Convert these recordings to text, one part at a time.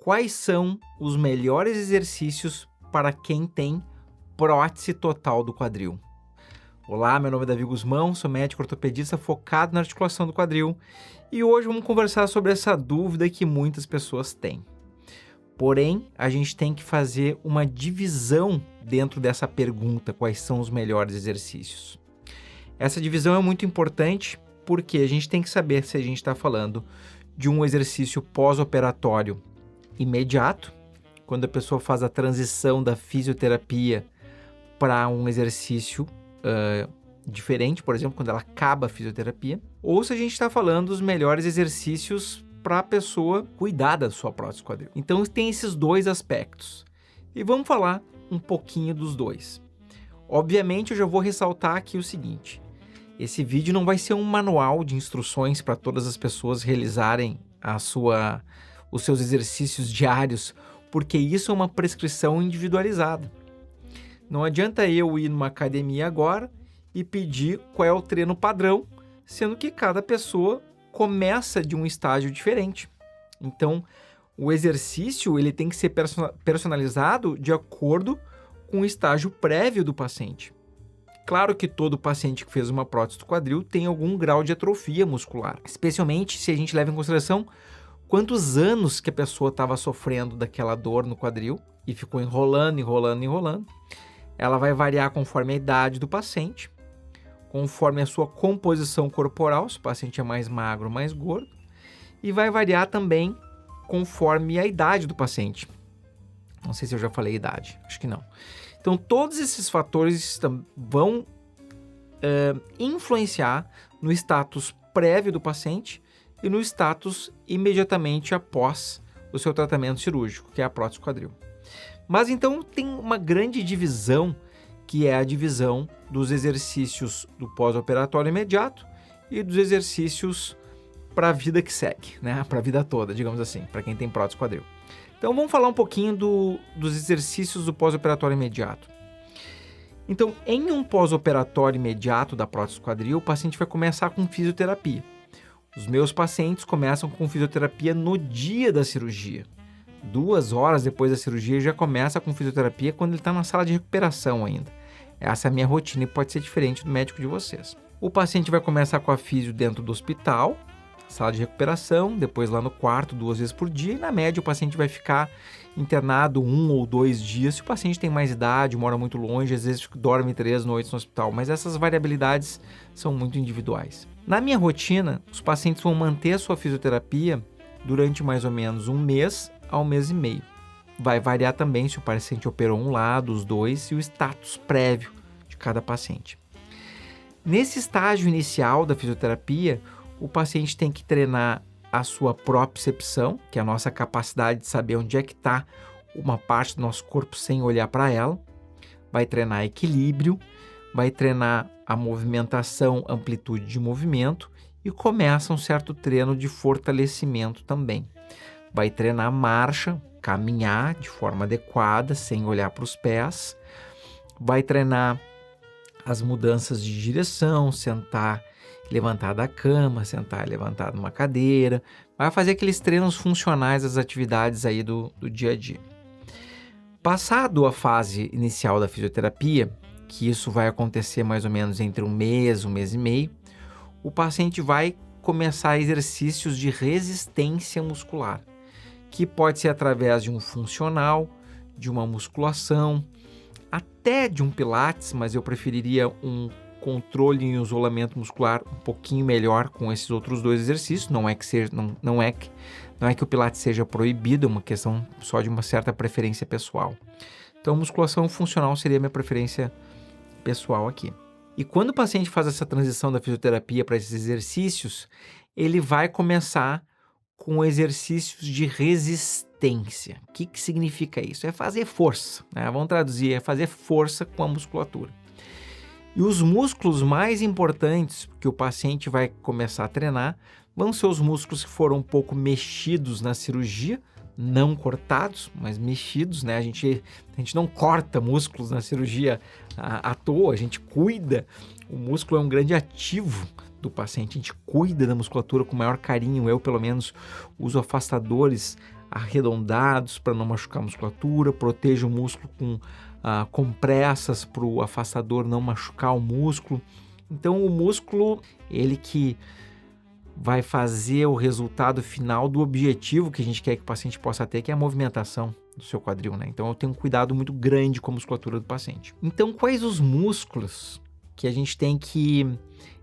Quais são os melhores exercícios para quem tem prótese total do quadril? Olá, meu nome é Davi Guzmão, sou médico ortopedista focado na articulação do quadril e hoje vamos conversar sobre essa dúvida que muitas pessoas têm. Porém, a gente tem que fazer uma divisão dentro dessa pergunta, quais são os melhores exercícios. Essa divisão é muito importante porque a gente tem que saber se a gente está falando de um exercício pós-operatório imediato, quando a pessoa faz a transição da fisioterapia para um exercício diferente, por exemplo, quando ela acaba a fisioterapia, ou se a gente está falando dos melhores exercícios para a pessoa cuidar da sua prótese quadril. Então tem esses dois aspectos e vamos falar um pouquinho dos dois. Obviamente eu já vou ressaltar aqui o seguinte, esse vídeo não vai ser um manual de instruções para todas as pessoas realizarem os seus exercícios diários, porque isso é uma prescrição individualizada. Não adianta eu ir numa academia agora e pedir qual é o treino padrão, sendo que cada pessoa começa de um estágio diferente. Então, o exercício ele tem que ser personalizado de acordo com o estágio prévio do paciente. Claro que todo paciente que fez uma prótese do quadril tem algum grau de atrofia muscular, especialmente se a gente leva em consideração quantos anos que a pessoa estava sofrendo daquela dor no quadril e ficou enrolando. Ela vai variar conforme a idade do paciente, conforme a sua composição corporal, se o paciente é mais magro, mais gordo, e vai variar também conforme a idade do paciente. Não sei se eu já falei a idade, acho que não. Então, todos esses fatores vão influenciar no status prévio do paciente e no status imediatamente após o seu tratamento cirúrgico, que é a prótese quadril. Mas então tem uma grande divisão, que é a divisão dos exercícios do pós-operatório imediato e dos exercícios para a vida que segue, né? Para a vida toda, digamos assim, para quem tem prótese quadril. Então vamos falar um pouquinho dos exercícios do pós-operatório imediato. Então, em um pós-operatório imediato da prótese quadril, o paciente vai começar com fisioterapia. Os meus pacientes começam com fisioterapia no dia da cirurgia. 2 horas depois da cirurgia já começa com fisioterapia quando ele está na sala de recuperação ainda. Essa é a minha rotina e pode ser diferente do médico de vocês. O paciente vai começar com a fisio dentro do hospital, sala de recuperação, depois lá no quarto 2 vezes por dia e na média o paciente vai ficar internado 1 ou 2 dias. Se o paciente tem mais idade, mora muito longe, às vezes dorme 3 noites no hospital, mas essas variabilidades são muito individuais. Na minha rotina, os pacientes vão manter a sua fisioterapia durante mais ou menos 1 mês a 1 mês e meio. Vai variar também se o paciente operou um lado, os dois e o status prévio de cada paciente. Nesse estágio inicial da fisioterapia, o paciente tem que treinar a sua propriocepção, que é a nossa capacidade de saber onde é que está uma parte do nosso corpo sem olhar para ela. Vai treinar equilíbrio, vai treinar a movimentação, amplitude de movimento e começa um certo treino de fortalecimento também. Vai treinar marcha, caminhar de forma adequada, sem olhar para os pés. Vai treinar as mudanças de direção, sentar, levantar da cama, sentar e levantar numa cadeira. Vai fazer aqueles treinos funcionais das atividades aí do dia a dia. Passado a fase inicial da fisioterapia, que isso vai acontecer mais ou menos entre 1 mês e meio, o paciente vai começar exercícios de resistência muscular, que pode ser através de um funcional, de uma musculação, até de um pilates, mas eu preferiria um controle e isolamento muscular um pouquinho melhor com esses outros 2 exercícios. Não é que o pilates seja proibido, é uma questão só de uma certa preferência pessoal. Então, musculação funcional seria a minha preferência pessoal aqui. E quando o paciente faz essa transição da fisioterapia para esses exercícios, ele vai começar com exercícios de resistência. O que significa isso? É fazer força, né? Vamos traduzir, é fazer força com a musculatura. E os músculos mais importantes que o paciente vai começar a treinar vão ser os músculos que foram um pouco mexidos na cirurgia, não cortados, mas mexidos, né? A gente não corta músculos na cirurgia à toa, a gente cuida. O músculo é um grande ativo do paciente, a gente cuida da musculatura com o maior carinho. Eu, pelo menos, uso afastadores arredondados para não machucar a musculatura, proteja o músculo com compressas para o afastador não machucar o músculo. Então o músculo, ele que vai fazer o resultado final do objetivo que a gente quer que o paciente possa ter, que é a movimentação do seu quadril, né? Então eu tenho um cuidado muito grande com a musculatura do paciente. Então quais os músculos que a gente tem que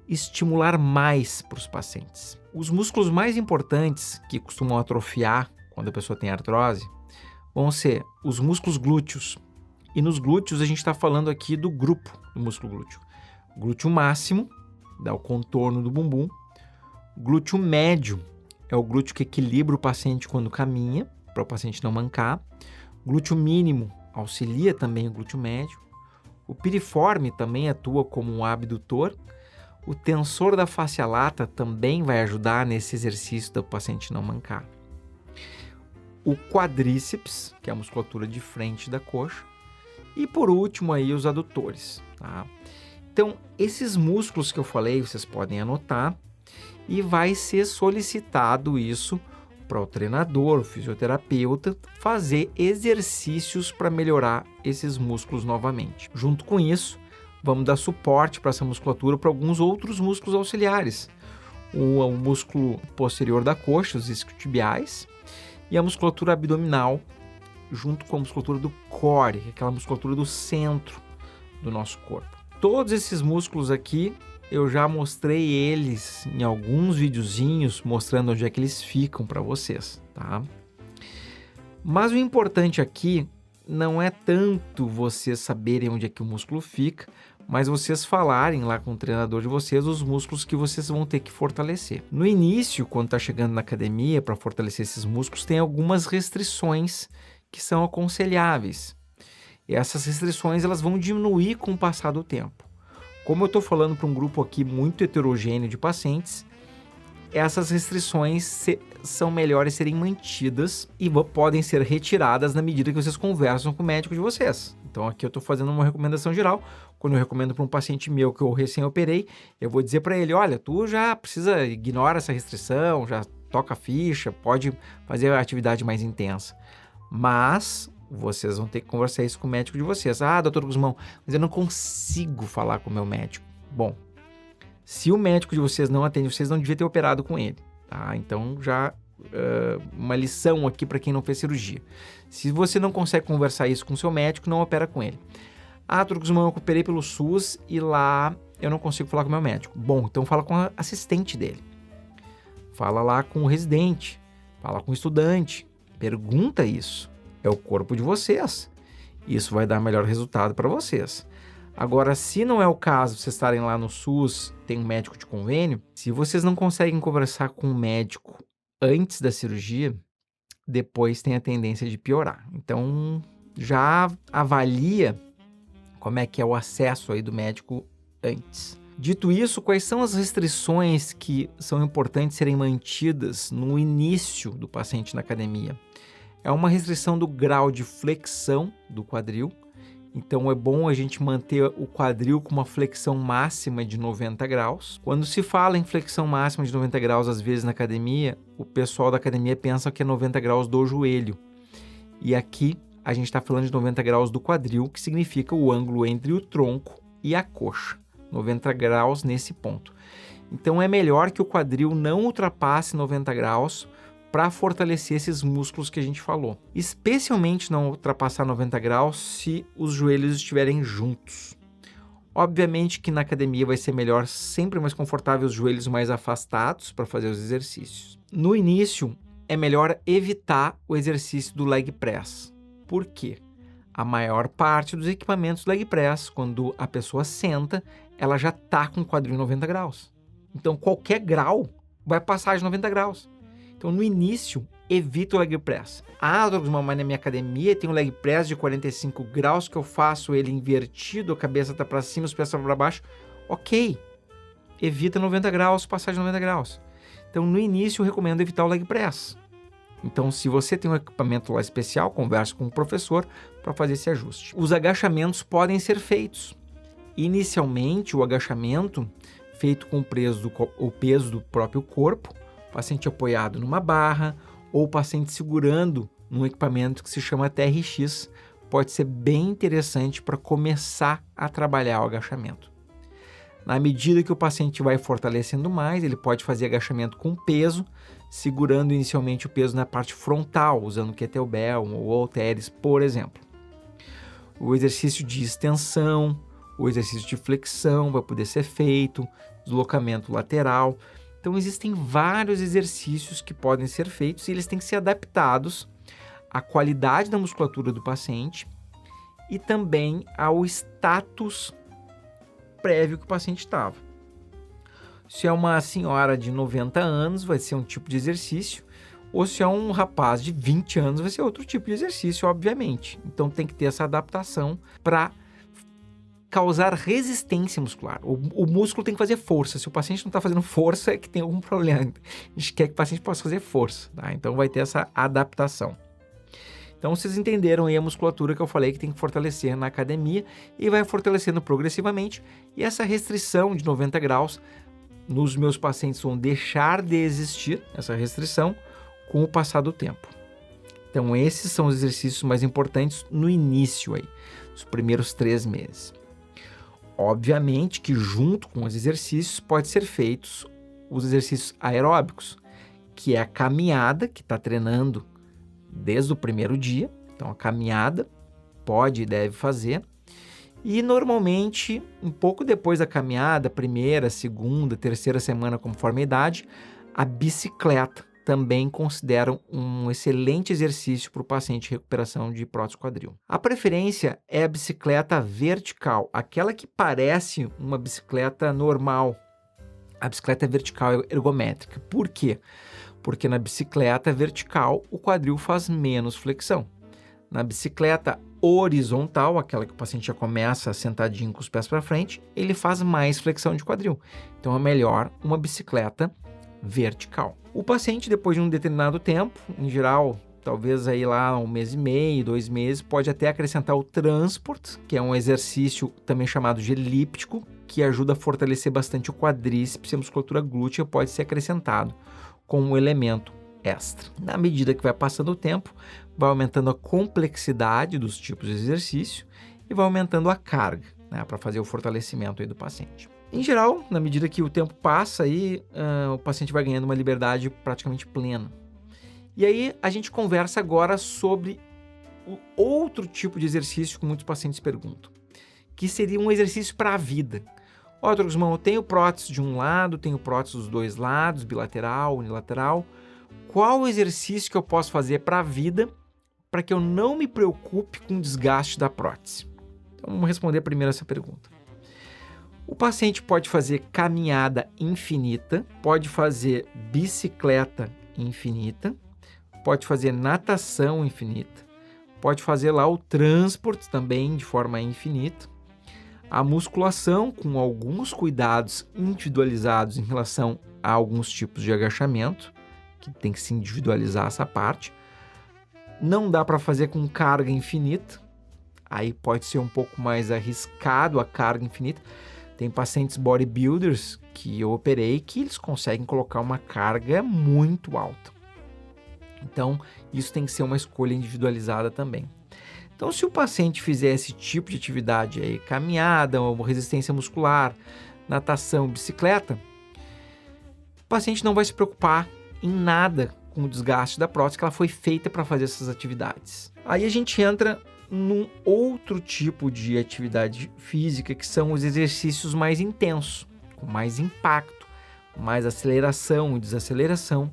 estimular mais para os pacientes? Os músculos mais importantes que costumam atrofiar quando a pessoa tem artrose vão ser os músculos glúteos. E nos glúteos a gente está falando aqui do grupo do músculo glúteo. Glúteo máximo, dá o contorno do bumbum. Glúteo médio é o glúteo que equilibra o paciente quando caminha, para o paciente não mancar. Glúteo mínimo auxilia também o glúteo médio. O piriforme também atua como um abdutor. O tensor da fascia lata também vai ajudar nesse exercício do paciente não mancar. O quadríceps, que é a musculatura de frente da coxa. E por último aí os adutores, tá? Então, esses músculos que eu falei, vocês podem anotar e vai ser solicitado isso para o treinador, o fisioterapeuta, fazer exercícios para melhorar esses músculos novamente. Junto com isso, vamos dar suporte para essa musculatura para alguns outros músculos auxiliares. O músculo posterior da coxa, os isquiotibiais, e a musculatura abdominal, junto com a musculatura do core, que é aquela musculatura do centro do nosso corpo. Todos esses músculos aqui, eu já mostrei eles em alguns videozinhos, mostrando onde é que eles ficam para vocês, tá? Mas o importante aqui não é tanto vocês saberem onde é que o músculo fica, mas vocês falarem lá com o treinador de vocês os músculos que vocês vão ter que fortalecer. No início, quando está chegando na academia para fortalecer esses músculos, tem algumas restrições que são aconselháveis. E essas restrições elas vão diminuir com o passar do tempo. Como eu estou falando para um grupo aqui muito heterogêneo de pacientes, essas restrições são melhores serem mantidas e podem ser retiradas na medida que vocês conversam com o médico de vocês. Então aqui eu estou fazendo uma recomendação geral. Quando eu recomendo para um paciente meu que eu recém-operei, eu vou dizer para ele, olha, tu já precisa ignorar essa restrição, já toca a ficha, pode fazer a atividade mais intensa. Mas vocês vão ter que conversar isso com o médico de vocês. Ah, doutor Guzmão, mas eu não consigo falar com o meu médico. Bom, se o médico de vocês não atende, vocês não deviam ter operado com ele, tá? Então já uma lição aqui para quem não fez cirurgia. Se você não consegue conversar isso com o seu médico, não opera com ele. Ah, doutor Guzmão, eu operei pelo SUS e lá eu não consigo falar com o meu médico. Bom, então fala com a assistente dele. Fala lá com o residente. Fala com o estudante. Pergunta isso. É o corpo de vocês. Isso vai dar melhor resultado para vocês. Agora, se não é o caso, vocês estarem lá no SUS, tem um médico de convênio, se vocês não conseguem conversar com o médico antes da cirurgia, depois tem a tendência de piorar. Então, já avalia como é que é o acesso aí do médico antes. Dito isso, quais são as restrições que são importantes serem mantidas no início do paciente na academia? É uma restrição do grau de flexão do quadril. Então é bom a gente manter o quadril com uma flexão máxima de 90 graus. Quando se fala em flexão máxima de 90 graus, às vezes na academia, o pessoal da academia pensa que é 90 graus do joelho. E aqui a gente está falando de 90 graus do quadril, que significa o ângulo entre o tronco e a coxa. 90 graus nesse ponto. Então é melhor que o quadril não ultrapasse 90 graus para fortalecer esses músculos que a gente falou. Especialmente não ultrapassar 90 graus se os joelhos estiverem juntos. Obviamente que na academia vai ser melhor, sempre mais confortável, os joelhos mais afastados para fazer os exercícios. No início, é melhor evitar o exercício do leg press. Por quê? A maior parte dos equipamentos leg press, quando a pessoa senta, ela já está com o quadril em 90 graus. Então, qualquer grau vai passar de 90 graus. Então, no início, evita o leg press. Ah, mas na minha academia tem um leg press de 45 graus que eu faço ele invertido, a cabeça está para cima, os pés estão para baixo. Ok, evita 90 graus, passar de 90 graus. Então, no início, eu recomendo evitar o leg press. Então, se você tem um equipamento lá especial, converse com o professor para fazer esse ajuste. Os agachamentos podem ser feitos. Inicialmente, o agachamento feito com o peso do próprio corpo, paciente apoiado numa barra ou o paciente segurando num equipamento que se chama TRX, pode ser bem interessante para começar a trabalhar o agachamento. Na medida que o paciente vai fortalecendo mais, ele pode fazer agachamento com peso, segurando inicialmente o peso na parte frontal, usando kettlebell ou halteres, por exemplo. O exercício de extensão, o exercício de flexão vai poder ser feito, deslocamento lateral. Então, existem vários exercícios que podem ser feitos e eles têm que ser adaptados à qualidade da musculatura do paciente e também ao status prévio que o paciente estava. Se é uma senhora de 90 anos, vai ser um tipo de exercício, ou se é um rapaz de 20 anos, vai ser outro tipo de exercício, obviamente. Então, tem que ter essa adaptação para causar resistência muscular. O músculo tem que fazer força. Se o paciente não está fazendo força, é que tem algum problema. A gente quer que o paciente possa fazer força, tá? Então, vai ter essa adaptação. Então, vocês entenderam aí a musculatura que eu falei que tem que fortalecer na academia e vai fortalecendo progressivamente. E essa restrição de 90 graus nos meus pacientes vão deixar de existir, essa restrição, com o passar do tempo. Então, esses são os exercícios mais importantes no início aí, os primeiros 3 meses. Obviamente que junto com os exercícios pode ser feitos os exercícios aeróbicos, que é a caminhada, que está treinando desde o primeiro dia. Então, a caminhada pode e deve fazer. E normalmente, um pouco depois da caminhada, primeira, segunda, terceira semana, conforme a idade, a bicicleta também consideram um excelente exercício para o paciente em recuperação de prótese quadril. A preferência é a bicicleta vertical, aquela que parece uma bicicleta normal. A bicicleta vertical ergométrica. Por quê? Porque na bicicleta vertical o quadril faz menos flexão. Na bicicleta horizontal, aquela que o paciente já começa sentadinho com os pés para frente, ele faz mais flexão de quadril. Então é melhor uma bicicleta vertical. O paciente, depois de um determinado tempo, em geral, talvez aí lá 1 mês e meio, 2 meses, pode até acrescentar o transport, que é um exercício também chamado de elíptico, que ajuda a fortalecer bastante o quadríceps e a musculatura glútea pode ser acrescentado como um elemento extra. Na medida que vai passando o tempo, vai aumentando a complexidade dos tipos de exercício e vai aumentando a carga, né, para fazer o fortalecimento aí do paciente. Em geral, na medida que o tempo passa, aí, o paciente vai ganhando uma liberdade praticamente plena. E aí a gente conversa agora sobre o outro tipo de exercício que muitos pacientes perguntam, que seria um exercício para a vida. Ó, Dr. Guzmão, eu tenho prótese de um lado, tenho prótese dos 2 lados, bilateral, unilateral. Qual o exercício que eu posso fazer para a vida para que eu não me preocupe com o desgaste da prótese? Então, vamos responder primeiro essa pergunta. O paciente pode fazer caminhada infinita, pode fazer bicicleta infinita, pode fazer natação infinita, pode fazer lá o transporte também de forma infinita, a musculação com alguns cuidados individualizados em relação a alguns tipos de agachamento, que tem que se individualizar essa parte. Não dá para fazer com carga infinita, aí pode ser um pouco mais arriscado a carga infinita. Tem pacientes bodybuilders que eu operei que eles conseguem colocar uma carga muito alta. Então, isso tem que ser uma escolha individualizada também. Então, se o paciente fizer esse tipo de atividade aí, caminhada, ou resistência muscular, natação, bicicleta, o paciente não vai se preocupar em nada com o desgaste da prótese, que ela foi feita para fazer essas atividades. Aí a gente entra num outro tipo de atividade física, que são os exercícios mais intensos, com mais impacto, mais aceleração e desaceleração,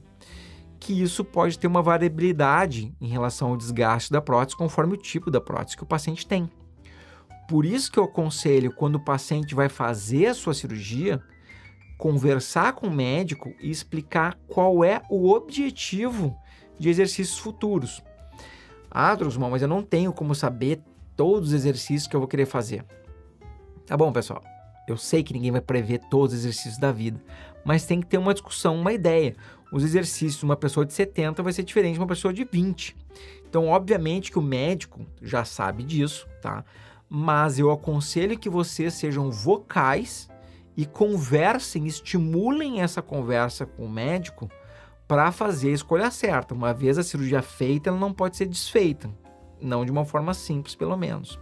que isso pode ter uma variabilidade em relação ao desgaste da prótese, conforme o tipo da prótese que o paciente tem. Por isso que eu aconselho, quando o paciente vai fazer a sua cirurgia, conversar com o médico e explicar qual é o objetivo de exercícios futuros. Ah, Drusman, mas eu não tenho como saber todos os exercícios que eu vou querer fazer. Tá bom, pessoal. Eu sei que ninguém vai prever todos os exercícios da vida, mas tem que ter uma discussão, uma ideia. Os exercícios de uma pessoa de 70 vai ser diferente de uma pessoa de 20. Então, obviamente que o médico já sabe disso, tá? Mas eu aconselho que vocês sejam vocais e conversem, estimulem essa conversa com o médico para fazer a escolha certa. Uma vez a cirurgia feita, ela não pode ser desfeita, não de uma forma simples, pelo menos.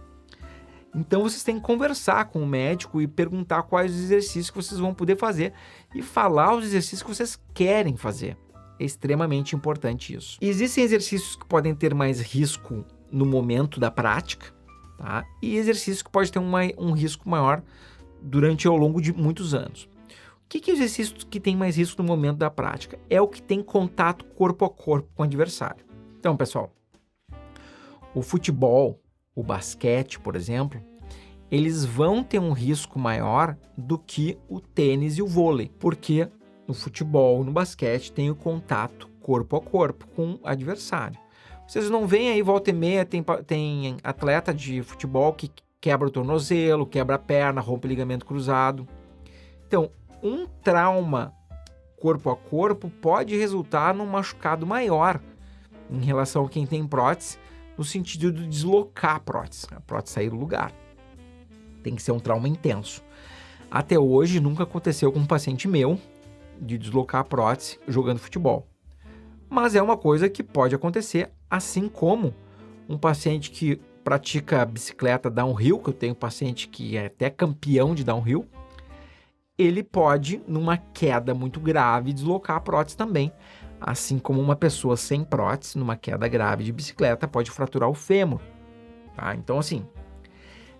Então vocês têm que conversar com o médico e perguntar quais os exercícios que vocês vão poder fazer e falar os exercícios que vocês querem fazer. É extremamente importante isso. Existem exercícios que podem ter mais risco no momento da prática, tá? E exercícios que podem ter um risco maior ao longo de muitos anos. O que é o exercício que tem mais risco no momento da prática? É o que tem contato corpo a corpo com o adversário. Então, pessoal, o futebol, o basquete, por exemplo, eles vão ter um risco maior do que o tênis e o vôlei, porque no futebol, no basquete, tem o contato corpo a corpo com o adversário. Vocês não veem aí, volta e meia, tem atleta de futebol que quebra o tornozelo, quebra a perna, rompe o ligamento cruzado. Então, um trauma corpo a corpo pode resultar num machucado maior em relação a quem tem prótese, no sentido de deslocar a prótese sair do lugar. Tem que ser um trauma intenso. Até hoje, nunca aconteceu com um paciente meu de deslocar a prótese jogando futebol. Mas é uma coisa que pode acontecer, assim como um paciente que pratica bicicleta downhill, que eu tenho um paciente que é até campeão de downhill, ele pode, numa queda muito grave, deslocar a prótese também. Assim como uma pessoa sem prótese, numa queda grave de bicicleta, pode fraturar o fêmur. Tá? Então, assim,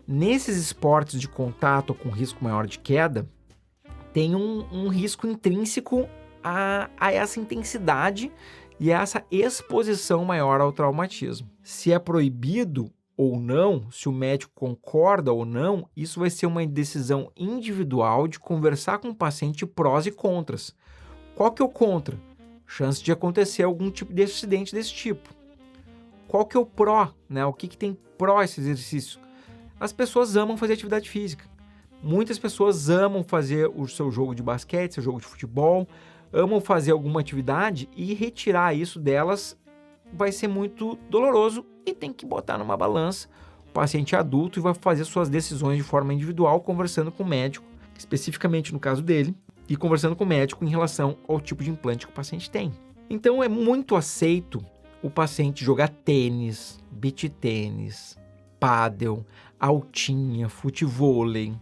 nesses esportes de contato com risco maior de queda, tem um risco intrínseco a essa intensidade e a essa exposição maior ao traumatismo. Se é proibido ou não, se o médico concorda ou não, isso vai ser uma decisão individual de conversar com o paciente prós e contras. Qual que é o contra? Chance de acontecer algum tipo de acidente desse tipo. Qual que é o pró? Né? O que tem pró esse exercício? As pessoas amam fazer atividade física. Muitas pessoas amam fazer o seu jogo de basquete, seu jogo de futebol, amam fazer alguma atividade e retirar isso delas vai ser muito doloroso e tem que botar numa balança o paciente adulto e vai fazer suas decisões de forma individual, conversando com o médico, especificamente no caso dele, e conversando com o médico em relação ao tipo de implante que o paciente tem. Então é muito aceito o paciente jogar tênis, beach tênis, pádel, altinha, futevôlei,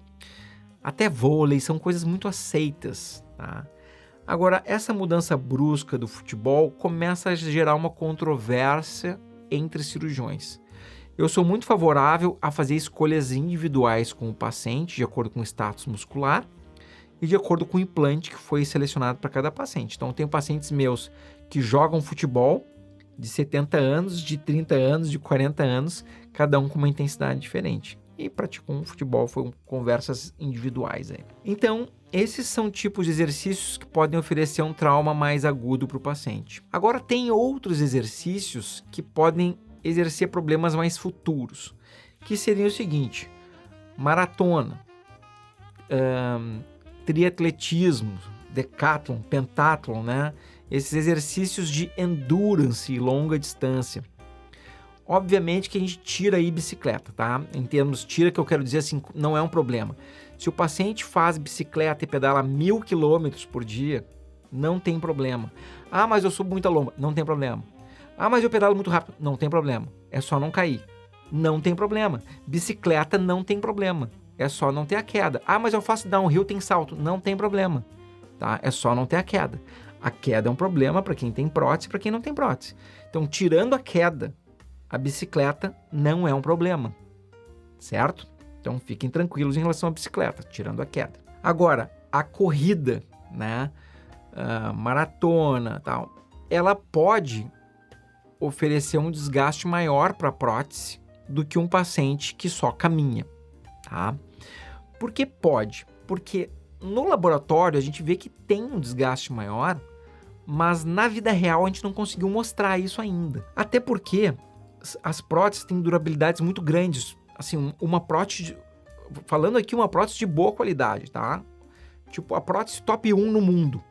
até vôlei, são coisas muito aceitas, tá? Agora, essa mudança brusca do futebol começa a gerar uma controvérsia entre cirurgiões. Eu sou muito favorável a fazer escolhas individuais com o paciente, de acordo com o status muscular e de acordo com o implante que foi selecionado para cada paciente. Então, eu tenho pacientes meus que jogam futebol de 70 anos, de 30 anos, de 40 anos, cada um com uma intensidade diferente. E praticam futebol, foram conversas individuais aí. Então, esses são tipos de exercícios que podem oferecer um trauma mais agudo para o paciente. Agora, tem outros exercícios que podem exercer problemas mais futuros, que seriam o seguinte: maratona, triatletismo, decathlon, pentathlon, né? Esses exercícios de endurance e longa distância. Obviamente que a gente tira aí bicicleta, tá? Em termos tira, que eu quero dizer assim, não é um problema. Se o paciente faz bicicleta e pedala 1.000 km por dia, não tem problema. Ah, mas eu subo muita lomba, não tem problema. Ah, mas eu pedalo muito rápido, não tem problema. É só não cair. Não tem problema. Bicicleta não tem problema. É só não ter a queda. Ah, mas eu faço downhill, tem salto. Não tem problema. Tá? É só não ter a queda. A queda é um problema para quem tem prótese e para quem não tem prótese. Então, tirando a queda, a bicicleta não é um problema, certo? Então fiquem tranquilos em relação à bicicleta, tirando a queda. Agora, a corrida, né? Maratona, tal, ela pode oferecer um desgaste maior para a prótese do que um paciente que só caminha, tá? Por que pode? Porque no laboratório a gente vê que tem um desgaste maior, mas na vida real a gente não conseguiu mostrar isso ainda. Até porque as próteses têm durabilidades muito grandes. Assim, uma prótese, falando aqui, uma prótese de boa qualidade, tá? Tipo, a prótese top 1 no mundo.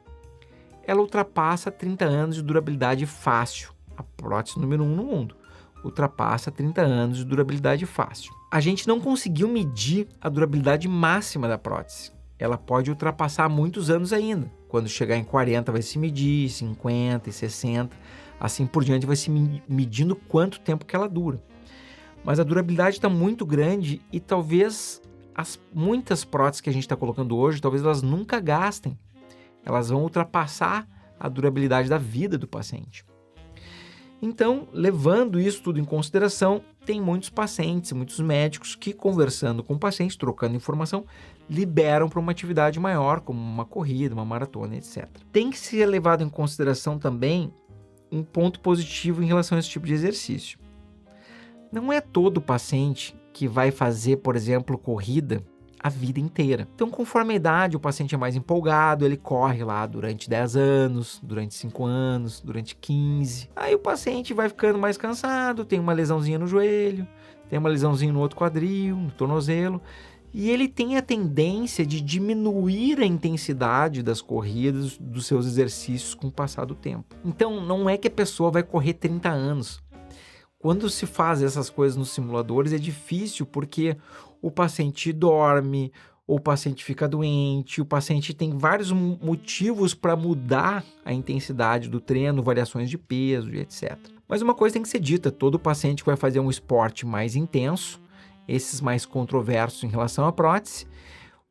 Ela ultrapassa 30 anos de durabilidade fácil. A prótese número 1 no mundo ultrapassa 30 anos de durabilidade fácil. A gente não conseguiu medir a durabilidade máxima da prótese. Ela pode ultrapassar muitos anos ainda. Quando chegar em 40 vai se medir, 50 e 60, assim por diante vai se medindo quanto tempo que ela dura. Mas a durabilidade está muito grande e talvez muitas próteses que a gente está colocando hoje, talvez elas nunca gastem. Elas vão ultrapassar a durabilidade da vida do paciente. Então, levando isso tudo em consideração, tem muitos pacientes, muitos médicos que, conversando com o paciente, trocando informação, liberam para uma atividade maior, como uma corrida, uma maratona, etc. Tem que ser levado em consideração também um ponto positivo em relação a esse tipo de exercício. Não é todo paciente que vai fazer, por exemplo, corrida a vida inteira. Então, conforme a idade, o paciente é mais empolgado, ele corre lá durante 10 anos, durante 5 anos, durante 15. Aí o paciente vai ficando mais cansado, tem uma lesãozinha no joelho, tem uma lesãozinha no outro quadril, no tornozelo, e ele tem a tendência de diminuir a intensidade das corridas, dos seus exercícios com o passar do tempo. Então, não é que a pessoa vai correr 30 anos. Quando se faz essas coisas nos simuladores é difícil porque o paciente dorme, ou o paciente fica doente, o paciente tem vários motivos para mudar a intensidade do treino, variações de peso e etc. Mas uma coisa tem que ser dita, todo paciente que vai fazer um esporte mais intenso, esses mais controversos em relação à prótese,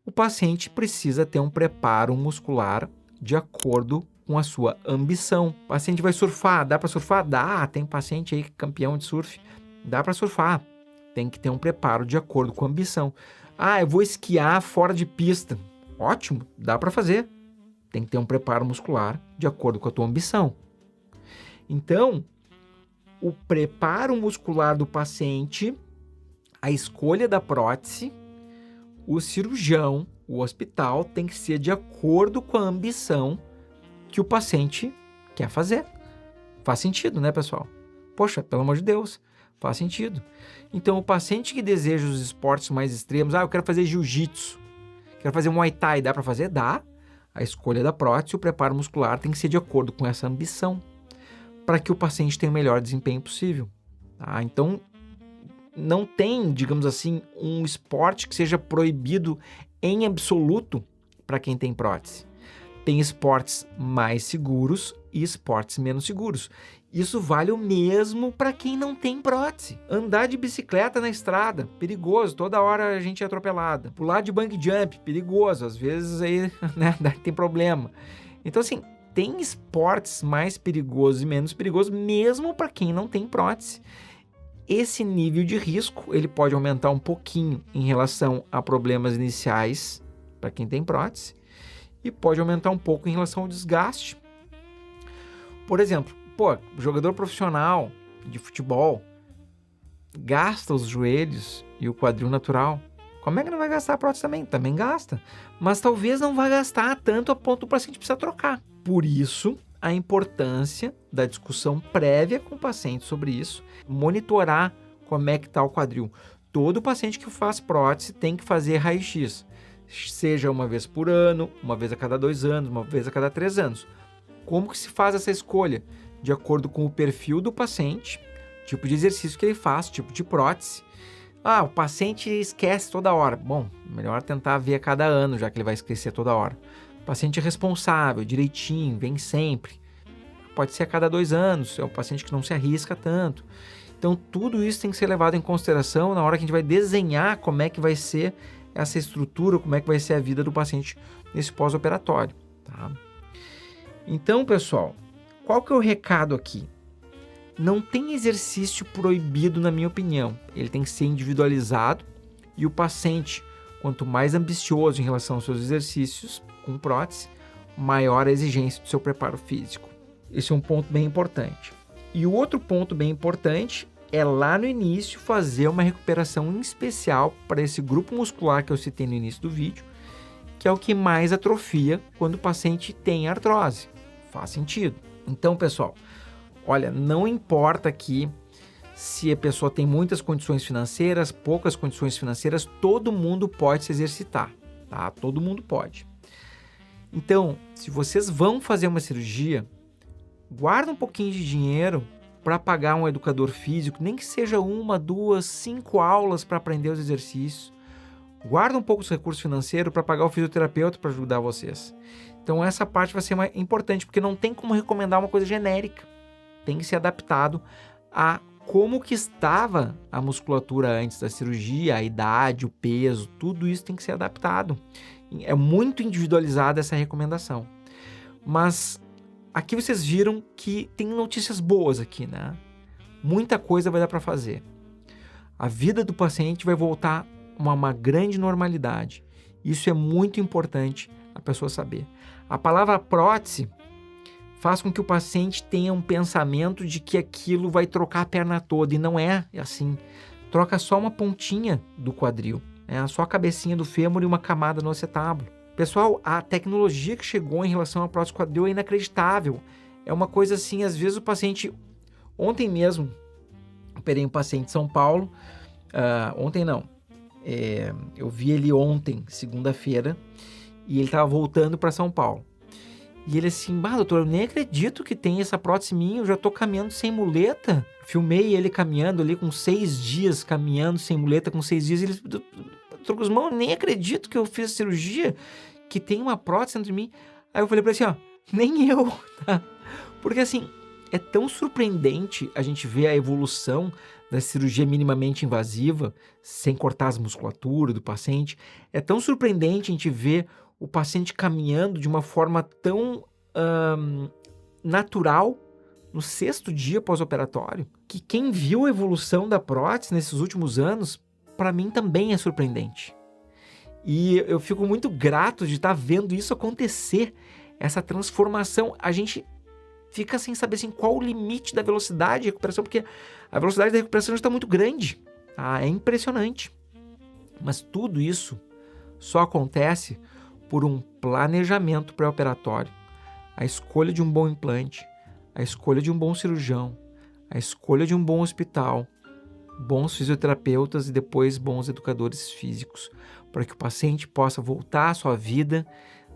o paciente precisa ter um preparo muscular de acordo com a sua ambição. O paciente vai surfar, dá para surfar? Dá, tem paciente aí campeão de surf, dá para surfar. Tem que ter um preparo de acordo com a ambição. Ah, eu vou esquiar fora de pista. Ótimo, dá para fazer. Tem que ter um preparo muscular de acordo com a tua ambição. Então, o preparo muscular do paciente, a escolha da prótese, o cirurgião, o hospital tem que ser de acordo com a ambição que o paciente quer fazer. Faz sentido, né, pessoal? Poxa, pelo amor de Deus, faz sentido. Então, o paciente que deseja os esportes mais extremos, eu quero fazer jiu-jitsu, quero fazer Muay Thai, dá para fazer? Dá. A escolha da prótese, o preparo muscular tem que ser de acordo com essa ambição, para que o paciente tenha o melhor desempenho possível. Tá? Então, não tem, digamos assim, um esporte que seja proibido em absoluto para quem tem prótese. Tem esportes mais seguros e esportes menos seguros. Isso vale o mesmo para quem não tem prótese. Andar de bicicleta na estrada, perigoso, toda hora a gente é atropelada. Pular de bungee jump, perigoso, às vezes aí né, tem problema. Então assim, tem esportes mais perigosos e menos perigosos mesmo para quem não tem prótese. Esse nível de risco, ele pode aumentar um pouquinho em relação a problemas iniciais para quem tem prótese e pode aumentar um pouco em relação ao desgaste. Por exemplo, jogador profissional de futebol gasta os joelhos e o quadril natural. Como é que não vai gastar a prótese também? Também gasta. Mas talvez não vai gastar tanto a ponto do paciente precisar trocar. Por isso, a importância da discussão prévia com o paciente sobre isso, monitorar como é que está o quadril. Todo paciente que faz prótese tem que fazer raio-x, seja uma vez por ano, uma vez a cada 2 anos, uma vez a cada 3 anos. Como que se faz essa escolha? De acordo com o perfil do paciente, tipo de exercício que ele faz, tipo de prótese. O paciente esquece toda hora. Bom, melhor tentar ver a cada ano, já que ele vai esquecer toda hora. Paciente responsável, direitinho, vem sempre. Pode ser a cada 2 anos, é um paciente que não se arrisca tanto. Então, tudo isso tem que ser levado em consideração na hora que a gente vai desenhar como é que vai ser essa estrutura, como é que vai ser a vida do paciente nesse pós-operatório. Tá? Então, pessoal, qual que é o recado aqui? Não tem exercício proibido, na minha opinião. Ele tem que ser individualizado e o paciente, quanto mais ambicioso em relação aos seus exercícios com prótese, maior a exigência do seu preparo físico. Esse é um ponto bem importante. E o outro ponto bem importante é lá no início fazer uma recuperação em especial para esse grupo muscular que eu citei no início do vídeo, que é o que mais atrofia quando o paciente tem artrose. Faz sentido. Então, pessoal, olha, não importa aqui se a pessoa tem muitas condições financeiras, poucas condições financeiras, todo mundo pode se exercitar, tá? Todo mundo pode. Então, se vocês vão fazer uma cirurgia, guarda um pouquinho de dinheiro para pagar um educador físico, nem que seja 1, 2, 5 aulas para aprender os exercícios. Guarda um pouco do recurso financeiro para pagar o fisioterapeuta para ajudar vocês. Então essa parte vai ser mais importante, porque não tem como recomendar uma coisa genérica. Tem que ser adaptado a como que estava a musculatura antes da cirurgia, a idade, o peso, tudo isso tem que ser adaptado. É muito individualizada essa recomendação. Mas aqui vocês viram que tem notícias boas aqui, né? Muita coisa vai dar para fazer. A vida do paciente vai voltar a uma grande normalidade. Isso é muito importante a pessoa saber. A palavra prótese faz com que o paciente tenha um pensamento de que aquilo vai trocar a perna toda, e não é assim. Troca só uma pontinha do quadril, né? Só a cabecinha do fêmur e uma camada no acetábulo. Pessoal, a tecnologia que chegou em relação à prótese quadril é inacreditável. É uma coisa assim, às vezes o paciente... Ontem mesmo, operei um paciente em São Paulo. Ontem não. Eu vi ele ontem, segunda-feira, e ele estava voltando para São Paulo. E ele assim, doutor, eu nem acredito que tem essa prótese minha, eu já tô caminhando sem muleta. Filmei ele caminhando ali com 6 dias, caminhando sem muleta com 6 dias. Ele, doutor Guzmão, eu nem acredito que eu fiz a cirurgia, que tem uma prótese dentro de mim. Aí eu falei pra ele assim, nem eu, tá? Porque assim, é tão surpreendente a gente ver a evolução da cirurgia minimamente invasiva, sem cortar as musculaturas do paciente. É tão surpreendente a gente ver o paciente caminhando de uma forma tão natural no 6º dia pós-operatório, que quem viu a evolução da prótese nesses últimos anos, para mim também é surpreendente. E eu fico muito grato de estar vendo isso acontecer, essa transformação. A gente fica sem saber assim, qual o limite da velocidade de recuperação, porque a velocidade da recuperação está muito grande. Tá? É impressionante. Mas tudo isso só acontece por um planejamento pré-operatório, a escolha de um bom implante, a escolha de um bom cirurgião, a escolha de um bom hospital, bons fisioterapeutas e depois bons educadores físicos, para que o paciente possa voltar à sua vida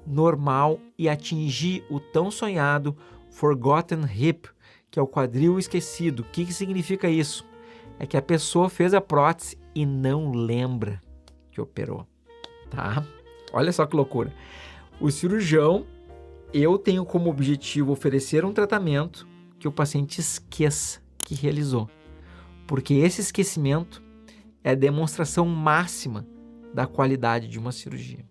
normal e atingir o tão sonhado forgotten hip, que é o quadril esquecido. O que significa isso? É que a pessoa fez a prótese e não lembra que operou, tá? Olha só que loucura. O cirurgião, eu tenho como objetivo oferecer um tratamento que o paciente esqueça que realizou. Porque esse esquecimento é a demonstração máxima da qualidade de uma cirurgia.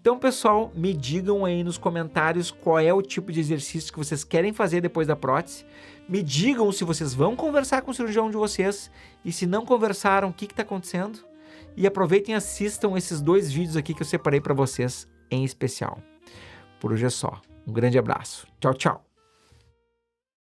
Então, pessoal, me digam aí nos comentários qual é o tipo de exercício que vocês querem fazer depois da prótese. Me digam se vocês vão conversar com o cirurgião de vocês e se não conversaram, o que está acontecendo. E aproveitem e assistam esses 2 vídeos aqui que eu separei para vocês em especial. Por hoje é só. Um grande abraço. Tchau, tchau.